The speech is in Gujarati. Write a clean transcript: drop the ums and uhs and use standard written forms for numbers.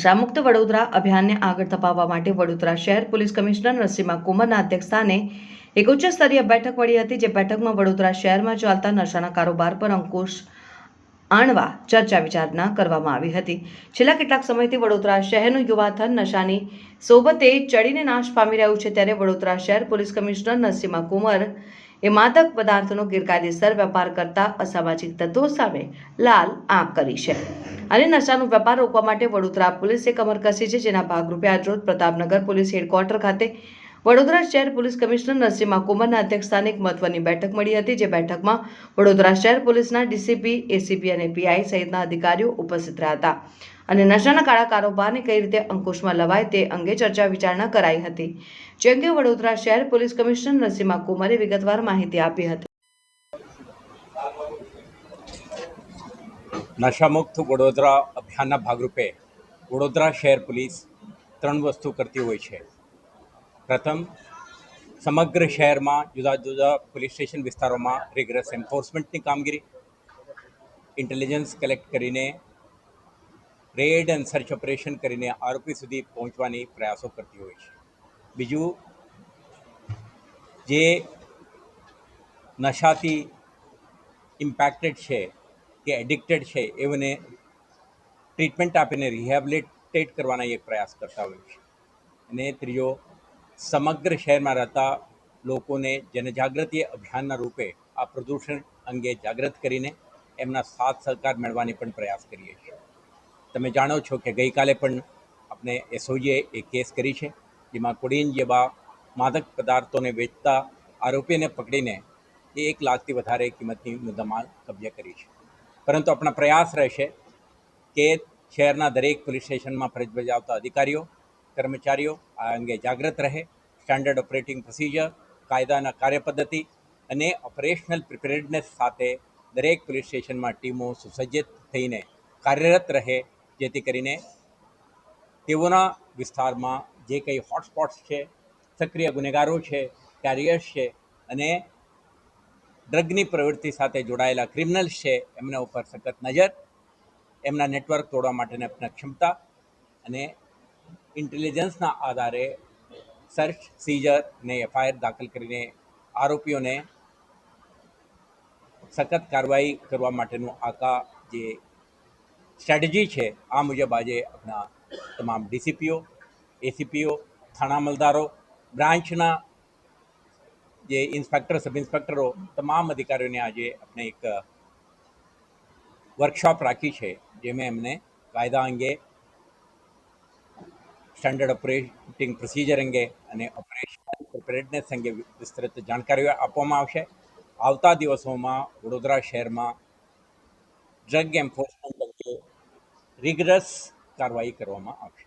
નશામુક્ત વડોદરા અભિયાનને આગળ ધપાવવા માટે વડોદરા શહેર પોલીસ કમિશનર નરસિમ્હા કુમારના અધ્યક્ષસ્થાને એક ઉચ્ચ સ્તરીય બેઠક મળી હતી, જે બેઠકમાં વડોદરા શહેરમાં ચાલતા નશાના કારોબાર પર અંકુશ આણવા ચર્ચા વિચારણા કરવામાં આવી હતી। છેલ્લા કેટલાક સમયથી વડોદરા શહેરનું યુવાધન નશાની સોબતે ચડીને નાશ પામી રહ્યું છે, ત્યારે વડોદરા શહેર પોલીસ કમિશનર નરસિમ્હા કુમાર એ માદક પદાર્થોનો ગેરકાયદેસર વેપાર કરતા અસામાજિક તત્વો સામે લાલ આંખ કરી છે અને નશાનો વેપાર રોકવા માટે વડોદરા પોલીસે કમર કસી છે, જેના ભાગરૂપે આજરોજ પ્રતાપનગર પોલીસ હેડક્વાર્ટર ખાતે વડોદરા શહેર પોલીસ કમિશનર નરસિમ્હા કુમારના અધ્યક્ષસ્થાને એક મહત્વની બેઠક મળી હતી, જે બેઠકમાં વડોદરા શહેર પોલીસના ડીસીપી, એસીપી અને પીઆઈ સહિતના અધિકારીઓ ઉપસ્થિત રહ્યા હતા અને નશાના કાળા કારોબારને કઈ રીતે અંકુશમાં લવાય તે અંગે ચર્ચા વિચારણા કરાઈ હતી, જે અંગે વડોદરા શહેર પોલીસ કમિશનર નરસિમ્હા કુમારે વિગતવાર માહિતી આપી હતી। નશામુક્ત વડોદરા અભિયાનના ભાગરૂપે વડોદરા શહેર પોલીસ 3 વસ્તુ કરતી હોય છે। પ્રથમ, સમગ્ર શહેરમાં જુદા જુદા પોલીસ સ્ટેશન વિસ્તારોમાં રિગરસ એન્ફોર્સમેન્ટની કામગીરી, ઇન્ટેલિજન્સ કલેક્ટ કરીને રેડ એન્ડ સર્ચ ઓપરેશન કરીને આરોપી સુધી પહોંચવાની પ્રયાસો કરતી હોય છે। બીજું, જે નશાથી ઇમ્પેક્ટેડ છે કે એડિક્ટેડ છે એઓને ટ્રીટમેન્ટ આપીને રિહેબિલિટેટ કરવાના એક પ્રયાસ કરતા હોય છે। અને ત્રીજો, સમગ્ર શહેરમાં રહેતા લોકોને જનજાગૃતિ અભિયાનના રૂપે આ પ્રદૂષણ અંગે જાગૃત કરીને એમના સાથ સહકાર મેળવવાની પણ પ્રયાસ કરીએ છીએ। તમે જાણો છો કે ગઈકાલે પણ આપણે એસઓજીએ એક કેસ કરી છે, જેમાં કોડીન જેવા માદક પદાર્થોને વેચતા આરોપીને પકડીને 1 લાખથી વધારે કિંમતની મુદ્દામાલ કબજે કરી છે। પરંતુ આપણા પ્રયાસ રહેશે કે શહેરના દરેક પોલીસ સ્ટેશનમાં ફરજ બજાવતા અધિકારીઓ, કર્મચારીઓ આ અંગે જાગૃત રહે, સ્ટાન્ડર્ડ ઓપરેટિંગ પ્રોસિજર, કાયદાના કાર્યપદ્ધતિ અને ઓપરેશનલ પ્રિપેરેડનેસ સાથે દરેક પોલીસ સ્ટેશનમાં ટીમો સુસજ્જિત થઈને કાર્યરત રહે, જેથી કરીને તેઓના વિસ્તારમાં જે કંઈ હોટસ્પોટ્સ છે, સક્રિય ગુનેગારો છે, કેરિયર્સ છે અને ડ્રગની પ્રવૃત્તિ સાથે જોડાયેલા ક્રિમિનલ્સ છે, એમના ઉપર સખત નજર, એમના નેટવર્ક તોડવા માટેની આપણી ક્ષમતા અને ઇન્ટેલિજન્સના આધારે સર્ચ, સીઝર અને એફઆઈઆર દાખલ કરીને આરોપીઓને સખત કાર્યવાહી કરવા માટેનું આખા જે સ્ટ્રેટેજી છે, આ મુજબ આજે આપણા તમામ ડીસીપીઓ, એસીપીઓ, થાણા અમલદારો, બ્રાન્ચના જે ઇન્સ્પેક્ટર, સબ ઇન્સ્પેક્ટરો, તમામ અધિકારીઓને આજે આપણે એક વર્કશોપ રાખી છે, જેમાં એમને કાયદા અંગે, સ્ટાન્ડર્ડ ઓપરેટિંગ પ્રોસિજર અંગે અને ઓપરેશનલ પ્રિપેરેડનેસ અંગે વિસ્તૃત જાણકારીઓ આપવામાં આવશે। આવતા દિવસોમાં વડોદરા શહેરમાં ડ્રગ એન્ફોર્સમેન્ટ અંગે રિગરસ કાર્યવાહી કરવામાં આવશે।